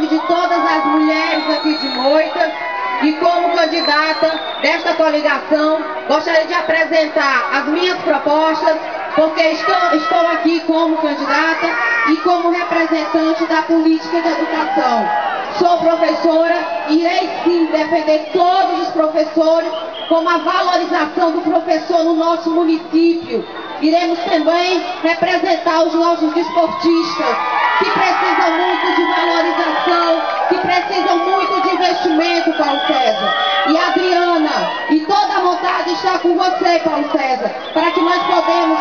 nome de todas as mulheres aqui de Moitas e como candidata desta coligação, gostaria de apresentar as minhas propostas, porque estou aqui como candidata e como representante da política de educação. Sou professora e irei sim defender todos os professores, como a valorização do professor no nosso município. Iremos também representar os nossos desportistas, que precisam muito de valorização, que precisam muito de investimento, Paulo César. E a Adriana, e toda a vontade está com você, Paulo César, para que nós podemos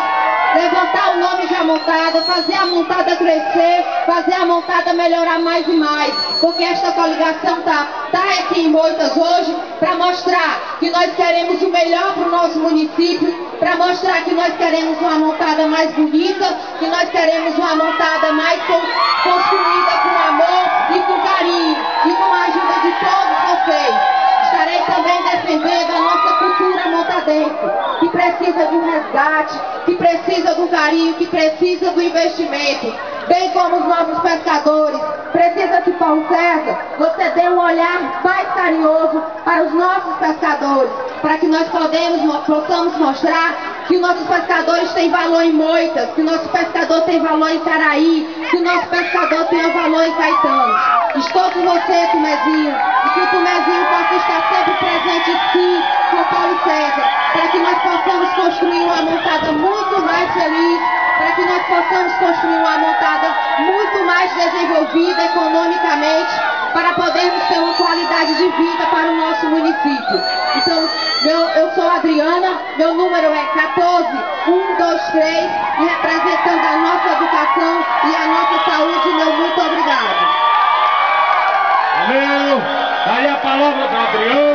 levantar o nome de Amontada, fazer a Amontada crescer, fazer a Amontada melhorar mais e mais, porque esta coligação está aqui em Moitas hoje para mostrar que nós queremos o melhor para o nosso município, para mostrar que nós queremos uma Amontada mais bonita, que nós queremos uma Amontada mais construída com amor e com carinho, e com a ajuda de todos vocês. Estarei também defendendo a nossa cultura amontadense, que precisa de um resgate, que precisa do carinho, que precisa do investimento, bem como os nossos pescadores. Precisa que, Paulo César, você dê um olhar mais carinhoso para os nossos pescadores, para que nós possamos mostrar que os nossos pescadores têm valor em Moitas, que o nosso pescador tem valor em Caraí, que o nosso pescador tem valor em Caetano. Estou com você, Tumezinho, e que o Tumezinho possa estar sempre presente sim com o Paulo César, para que nós possamos construir uma Amontada muito mais feliz, para que nós possamos construir uma Amontada muito mais desenvolvida economicamente, para podermos ter uma qualidade de vida para o nosso município. Então, eu sou a Adriana, meu número é 14123, e representando a nossa educação e a nossa saúde, meu muito obrigado. Valeu! Daí a palavra da Adriana.